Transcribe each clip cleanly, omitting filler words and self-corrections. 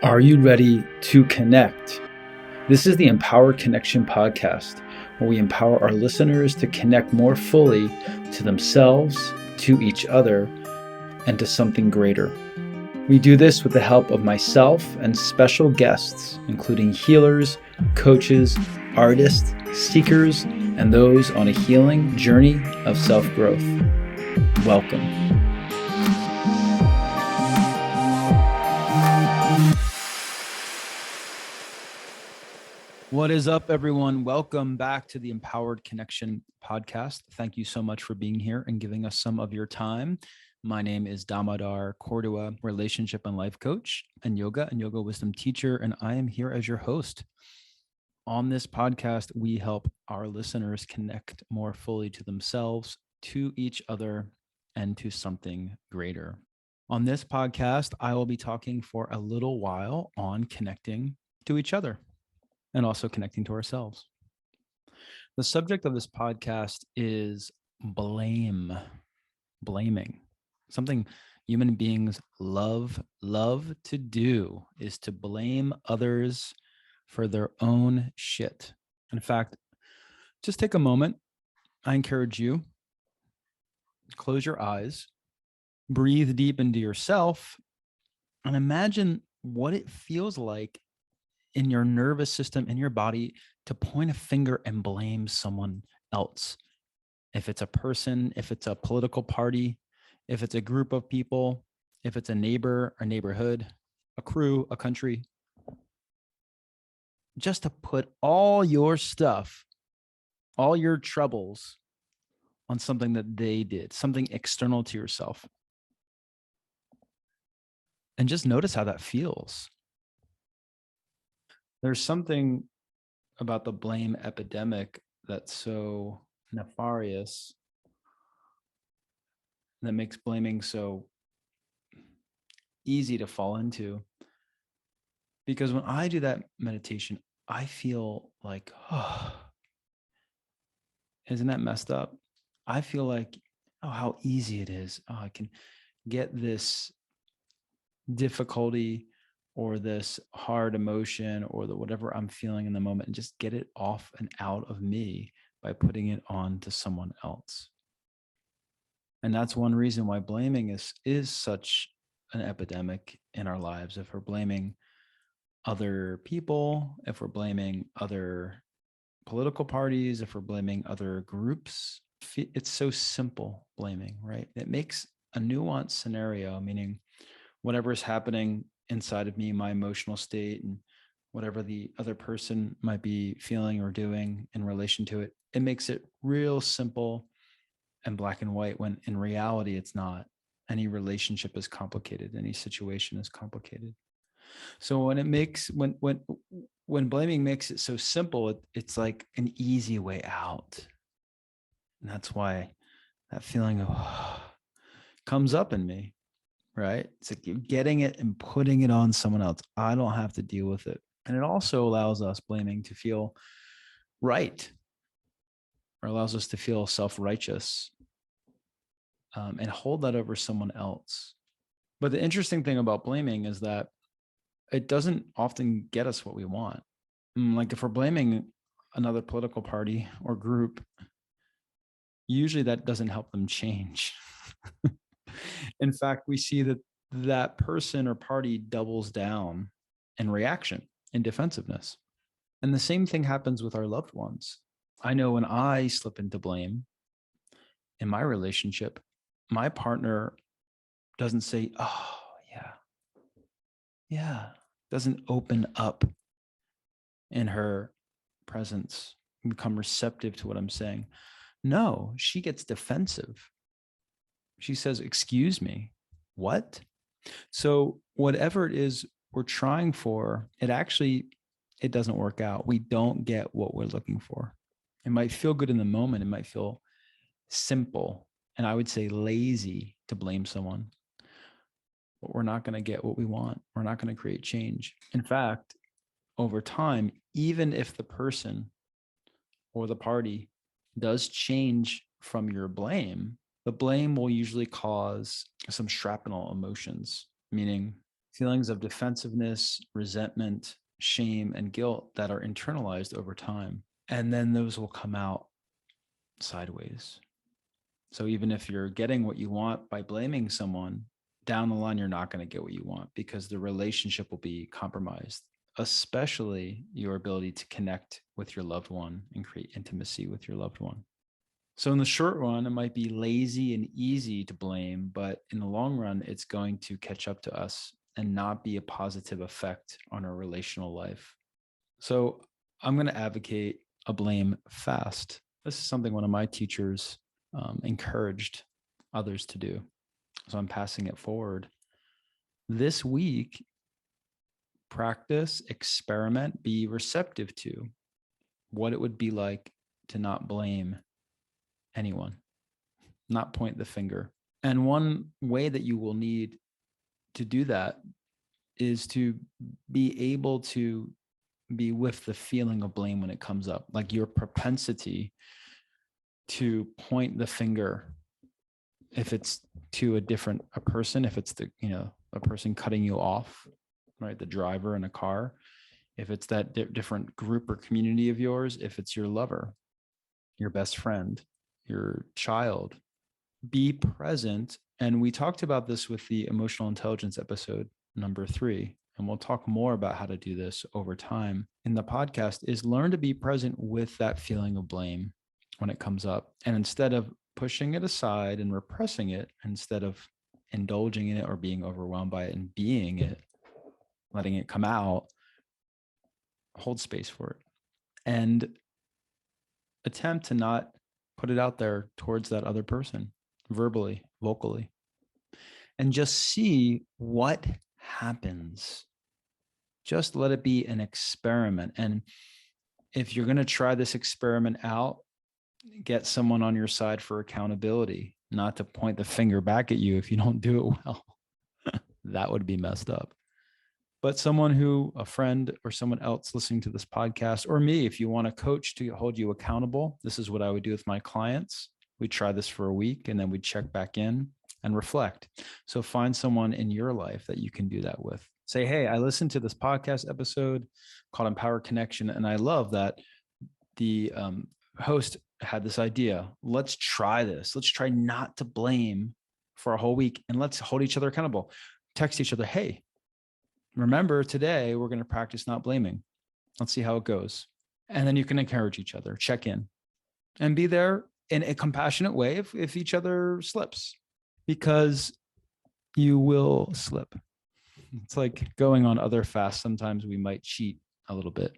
Are you ready to connect? This is the Empowered Connection podcast, where we empower our listeners to connect more fully to themselves, to each other, and to something greater. We do this with the help of myself and special guests, including healers, coaches, artists, seekers, and those on a healing journey of self-growth. Welcome. What is up, everyone? Welcome back to the Empowered Connection podcast. Thank you so much for being here and giving us some of your time. My name is Damodar Cordua, relationship and life coach and yoga wisdom teacher, and I am here as your host. On this podcast, we help our listeners connect more fully to themselves, to each other, and to something greater. On this podcast, I will be talking for a little while on connecting to each other and also connecting to ourselves. The subject of this podcast is blaming, something human beings love to do is to blame others for their own shit. In fact, just take a moment. I encourage you, close your eyes, breathe deep into yourself, and imagine what it feels like in your nervous system, in your body, to point a finger and blame someone else. If it's a person, if it's a political party, if it's a group of people, if it's a neighbor, a neighborhood, a crew, a country, just to put all your stuff, all your troubles on something that they did, something external to yourself. And just notice how that feels. There's something about the blame epidemic that's so nefarious, that makes blaming so easy to fall into. Because when I do that meditation, I feel like, oh, isn't that messed up? I feel like, oh, how easy it is. Oh, I can get this difficulty or this hard emotion or the whatever I'm feeling in the moment and just get it off and out of me by putting it on to someone else. And that's one reason why blaming is such an epidemic in our lives. If we're blaming other people, if we're blaming other political parties, if we're blaming other groups, it's so simple blaming, right? It makes a nuanced scenario, meaning whatever is happening inside of me, my emotional state, and whatever the other person might be feeling or doing in relation to it, it makes it real simple and black and white, when in reality, it's not. Any relationship is complicated. Any situation is complicated. So when blaming makes it so simple, it's like an easy way out. And that's why that feeling of comes up in me, right? It's like you're getting it and putting it on someone else. I don't have to deal with it. And it also allows us, blaming, to feel right, or allows us to feel self-righteous, and hold that over someone else. But the interesting thing about blaming is that it doesn't often get us what we want. Like if we're blaming another political party or group, usually that doesn't help them change. In fact, we see that that person or party doubles down in reaction, in defensiveness. And the same thing happens with our loved ones. I know when I slip into blame in my relationship, my partner doesn't say, oh, yeah, doesn't open up in her presence and become receptive to what I'm saying. No, she gets defensive. She says, excuse me, what? So whatever it is we're trying for, it doesn't work out. We don't get what we're looking for. It might feel good in the moment. It might feel simple, and I would say lazy, to blame someone, but we're not going to get what we want. We're not going to create change. In fact, over time, even if the person or the party does change from your blame, the blame will usually cause some shrapnel emotions, meaning feelings of defensiveness, resentment, shame, and guilt that are internalized over time. And then those will come out sideways. So even if you're getting what you want by blaming someone, down the line, you're not going to get what you want because the relationship will be compromised, especially your ability to connect with your loved one and create intimacy with your loved one. So in the short run, it might be lazy and easy to blame, but in the long run, it's going to catch up to us and not be a positive effect on our relational life. So I'm going to advocate a blame fast. This is something one of my teachers encouraged others to do. So I'm passing it forward. This week, practice, experiment, be receptive to what it would be like to not blame anyone, not point the finger. And one way that you will need to do that is to be able to be with the feeling of blame when it comes up, like your propensity to point the finger, if it's to a person, if it's a person cutting you off, right? The driver in a car, if it's that different group or community of yours, if it's your lover, your best friend, your child, be present. And we talked about this with the emotional intelligence episode number 3, and we'll talk more about how to do this over time in the podcast, is learn to be present with that feeling of blame when it comes up. And instead of pushing it aside and repressing it, instead of indulging in it or being overwhelmed by it and being it, letting it come out, hold space for it and attempt to not put it out there towards that other person verbally, vocally, and just see what happens. Just let it be an experiment. And if you're going to try this experiment out, get someone on your side for accountability, not to point the finger back at you if you don't do it well. That would be messed up. But someone who, a friend or someone else listening to this podcast, or me, if you want a coach to hold you accountable, this is what I would do with my clients. We try this for a week and then we check back in and reflect. So find someone in your life that you can do that with. Say, hey, I listened to this podcast episode called Empower Connection, and I love that the host had this idea. Let's try this. Let's try not to blame for a whole week, and let's hold each other accountable. Text each other, hey, remember today we're going to practice not blaming. Let's see how it goes. And then you can encourage each other, check in, and be there in a compassionate way if each other slips, because you will slip. It's like going on other fasts. Sometimes we might cheat a little bit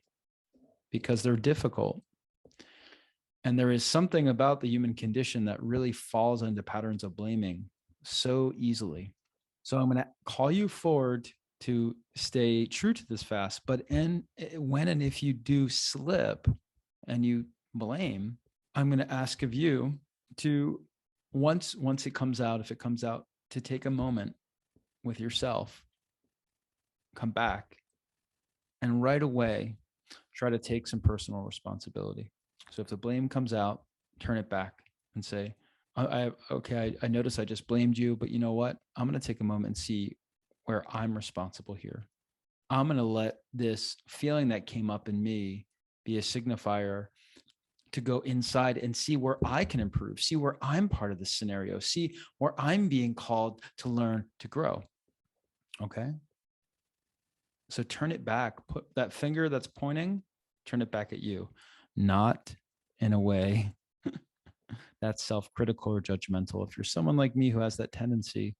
because they're difficult. And there is something about the human condition that really falls into patterns of blaming so easily. So I'm going to call you forward to stay true to this fast. But when and if you do slip and you blame, I'm going to ask of you to, once it comes out, if it comes out, to take a moment with yourself, come back, and right away try to take some personal responsibility. So if the blame comes out, turn it back and say, I notice I just blamed you, but you know what? I'm going to take a moment and see where I'm responsible here. I'm going to let this feeling that came up in me be a signifier to go inside and see where I can improve, see where I'm part of the scenario, see where I'm being called to learn to grow. Okay. So turn it back, put that finger that's pointing, turn it back at you, not in a way that's self-critical or judgmental. If you're someone like me who has that tendency,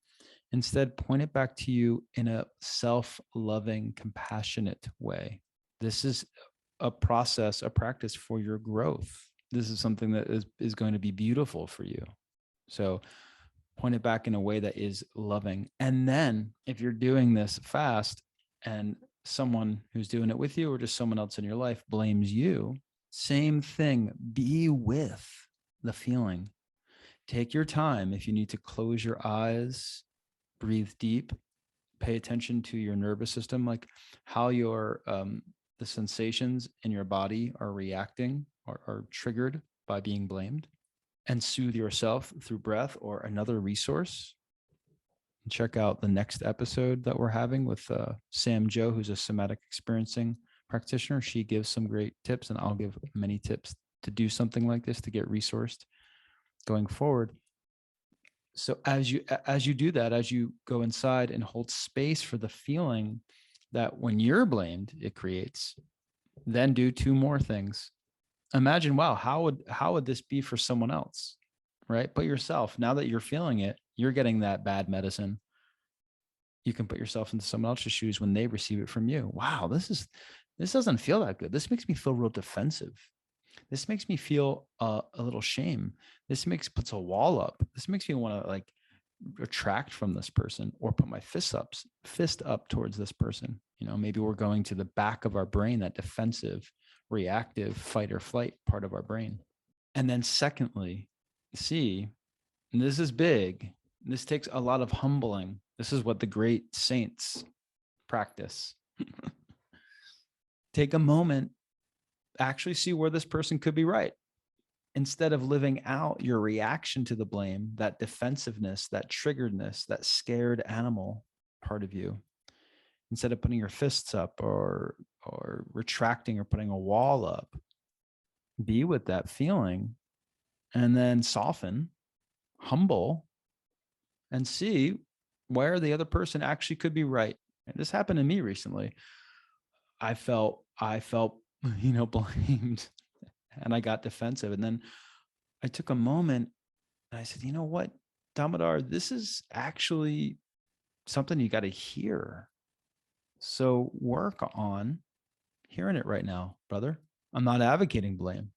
instead point it back to you in a self-loving, compassionate way. This is a process, a practice for your growth. This is something that is going to be beautiful for you. So point it back in a way that is loving. And then if you're doing this fast and someone who's doing it with you or just someone else in your life blames you, same thing, be with the feeling. Take your time. If you need to close your eyes, breathe deep, pay attention to your nervous system, like how the sensations in your body are reacting or are triggered by being blamed, and soothe yourself through breath or another resource. Check out the next episode that we're having with Sam Joe, who's a somatic experiencing practitioner. She gives some great tips, and I'll give many tips to do something like this to get resourced going forward. So as you do that, as you go inside and hold space for the feeling that when you're blamed, it creates, then do two more things. Imagine, wow, how would this be for someone else? Right? Put yourself, now that you're feeling it, you're getting that bad medicine. You can put yourself into someone else's shoes when they receive it from you. Wow, this doesn't feel that good. This makes me feel real defensive. This makes me feel a little shame. This puts a wall up. This makes me want to like retract from this person or put my fist up towards this person. Maybe we're going to the back of our brain, that defensive, reactive fight or flight part of our brain. And then secondly, see, and this is big. This takes a lot of humbling. This is what the great saints practice. Take a moment, actually see where this person could be right. Instead of living out your reaction to the blame, that defensiveness, that triggeredness, that scared animal part of you, instead of putting your fists up or retracting or putting a wall up, be with that feeling and then soften, humble, and see where the other person actually could be right. And this happened to me recently. I felt, blamed, and I got defensive. And then I took a moment and I said, you know what, Damodar, this is actually something you got to hear. So work on hearing it right now, brother. I'm not advocating blame.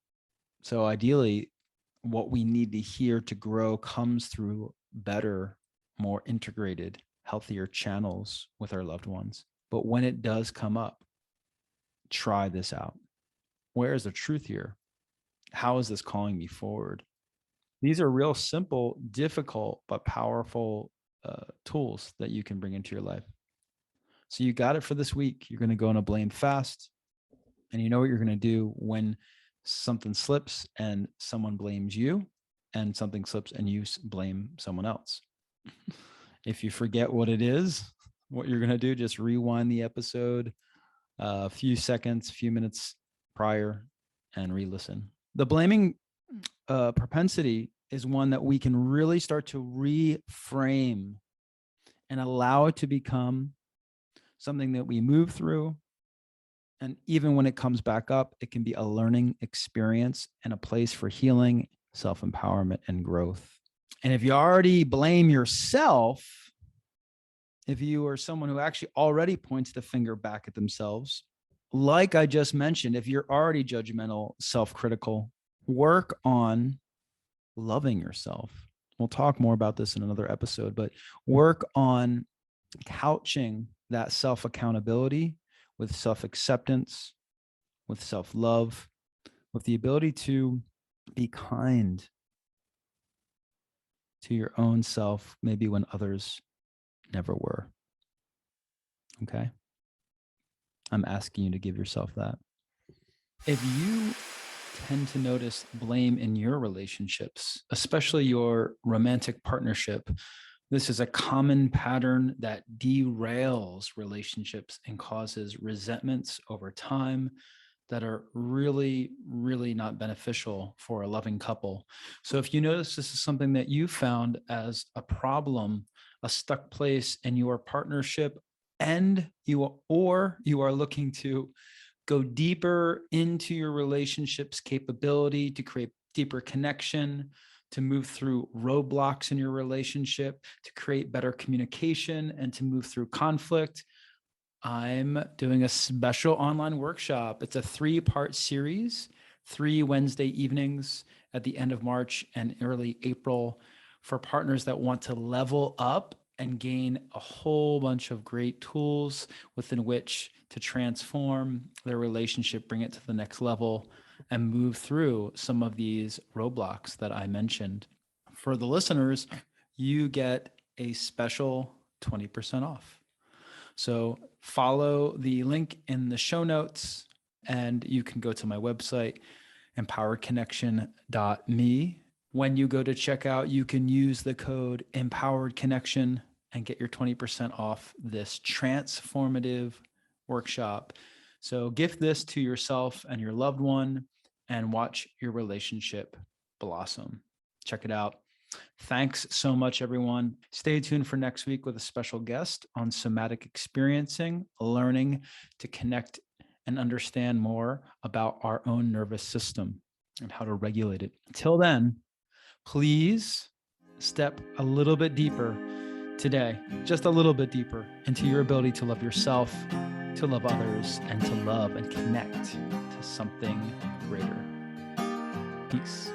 So ideally, what we need to hear to grow comes through better, more integrated, healthier channels with our loved ones. But when it does come up, try this out. Where is the truth here? How is this calling me forward? These are real simple, difficult, but powerful tools that you can bring into your life. So you got it for this week. You're going to go on a blame fast. And you know what you're going to do when something slips and someone blames you, and something slips and you blame someone else. If you forget what it is, what you're going to do, just rewind the episode a few seconds, few minutes prior, and re-listen. The blaming propensity is one that we can really start to reframe and allow it to become something that we move through. And even when it comes back up, it can be a learning experience and a place for healing, self-empowerment, and growth. And if you already blame yourself, if you are someone who actually already points the finger back at themselves, like I just mentioned, if you're already judgmental, self-critical, work on loving yourself. We'll talk more about this in another episode, but work on couching that self-accountability with self-acceptance, with self-love, with the ability to be kind to your own self, maybe when others never were. Okay? I'm asking you to give yourself that. If you tend to notice blame in your relationships, especially your romantic partnership, this is a common pattern that derails relationships and causes resentments over time that are really, really not beneficial for a loving couple. So if you notice this is something that you found as a problem, a stuck place in your partnership, and you are looking to go deeper into your relationship's capability to create deeper connection, to move through roadblocks in your relationship, to create better communication, and to move through conflict, I'm doing a special online workshop. It's a 3-part series, 3 Wednesday evenings at the end of March and early April, for partners that want to level up and gain a whole bunch of great tools within which to transform their relationship, bring it to the next level, and move through some of these roadblocks that I mentioned. For the listeners, you get a special 20% off. So follow the link in the show notes, and you can go to my website, empoweredconnection.me. When you go to checkout, you can use the code empoweredconnection and get your 20% off this transformative workshop. So gift this to yourself and your loved one and watch your relationship blossom. Check it out. Thanks so much, everyone. Stay tuned for next week with a special guest on somatic experiencing, learning to connect and understand more about our own nervous system and how to regulate it. Till then, please step a little bit deeper today, just a little bit deeper into your ability to love yourself, to love others, and to love and connect to something greater. Peace.